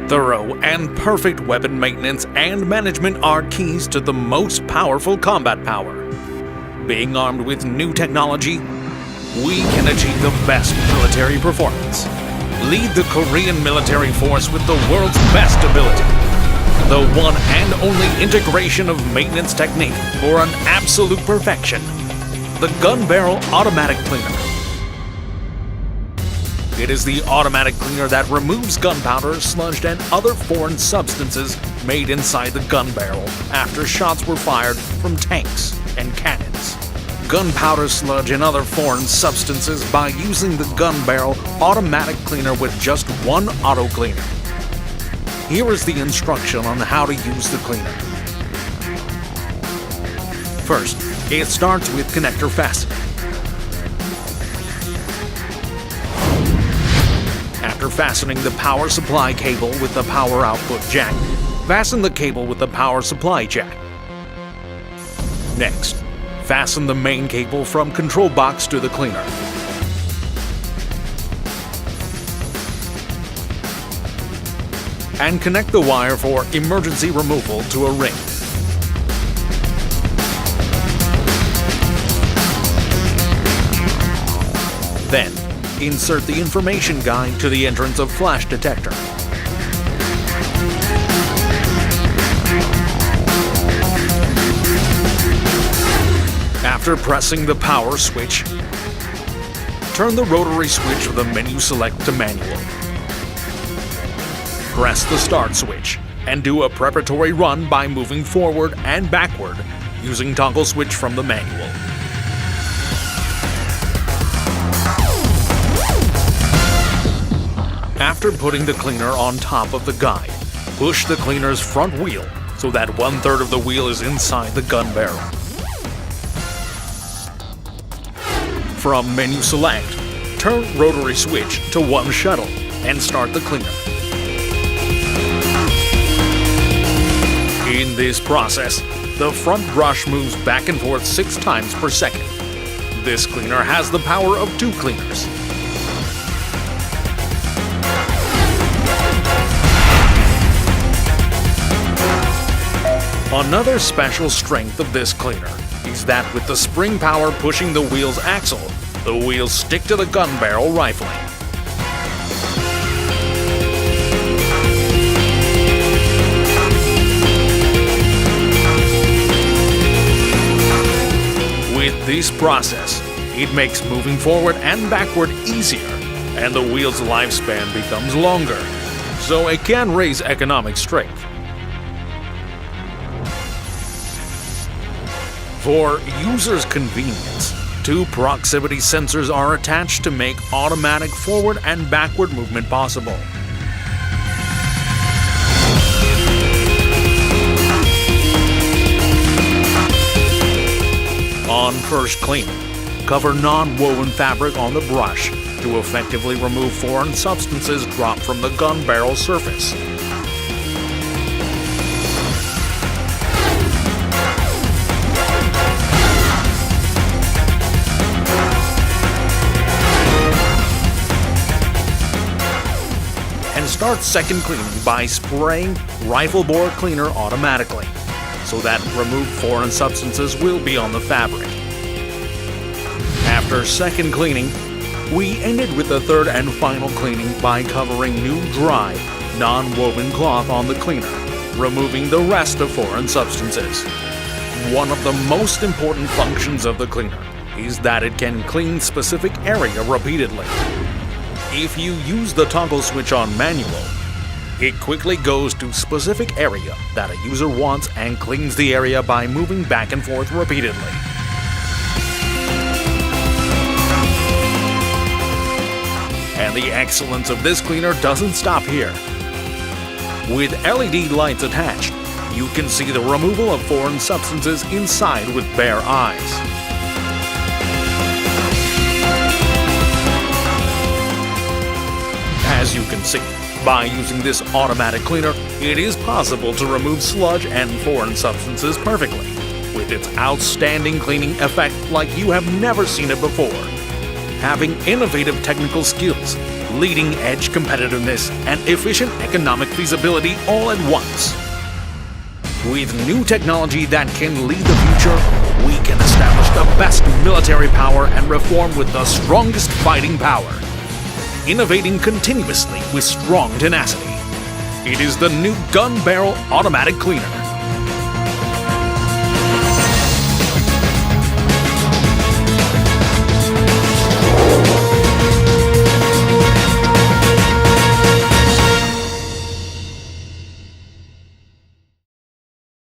Thorough and perfect weapon maintenance and management are keys to the most powerful combat power. Being armed with new technology, we can achieve the best military performance. Lead the Korean military force with the world's best ability. The one and only integration of maintenance technique for an absolute perfection. The Gun Barrel Automatic Cleaner. It is the automatic cleaner that removes gunpowder, sludge, and other foreign substances made inside the gun barrel after shots were fired from tanks and cannons. Gunpowder, sludge, and other foreign substances by using the gun barrel automatic cleaner with just one auto cleaner. Here is the instruction on how to use the cleaner. First, it starts with connector fastening. After fastening the power supply cable with the power output jack, fasten the cable with the power supply jack. Next, fasten the main cable from control box to the cleaner. And connect the wire for emergency removal to a ring. Then, insert the information guide to the entrance of flash detector. After pressing the power switch, turn the rotary switch of the menu select to manual. Press the start switch and do a preparatory run by moving forward and backward using toggle switch from the manual. After putting the cleaner on top of the guide, push the cleaner's front wheel so that 1/3 of the wheel is inside the gun barrel. From menu select, turn rotary switch to one shuttle and start the cleaner. In this process, the front brush moves back and forth 6 times per second. This cleaner has the power of 2 cleaners. Another special strength of this cleaner is that with the spring power pushing the wheel's axle, the wheels stick to the gun barrel rifling. With this process, it makes moving forward and backward easier, and the wheel's lifespan becomes longer, so it can raise economic strength. For users' convenience, 2 proximity sensors are attached to make automatic forward and backward movement possible. On first cleaning, cover non-woven fabric on the brush to effectively remove foreign substances dropped from the gun barrel surface. And start second cleaning by spraying rifle bore cleaner automatically, so that removed foreign substances will be on the fabric. After second cleaning, we ended with the third and final cleaning by covering new dry, non-woven cloth on the cleaner, removing the rest of foreign substances. One of the most important functions of the cleaner is that it can clean specific area repeatedly. If you use the toggle switch on manual, it quickly goes to specific area that a user wants and cleans the area by moving back and forth repeatedly. And the excellence of this cleaner doesn't stop here. With LED lights attached, you can see the removal of foreign substances inside with bare eyes. As you can see, by using this automatic cleaner, it is possible to remove sludge and foreign substances perfectly, with its outstanding cleaning effect like you have never seen it before. Having innovative technical skills, leading-edge competitiveness, and efficient economic feasibility all at once. With new technology that can lead the future, we can establish the best military power and reform with the strongest fighting power, innovating continuously with strong tenacity. It is the new gun barrel automatic cleaner.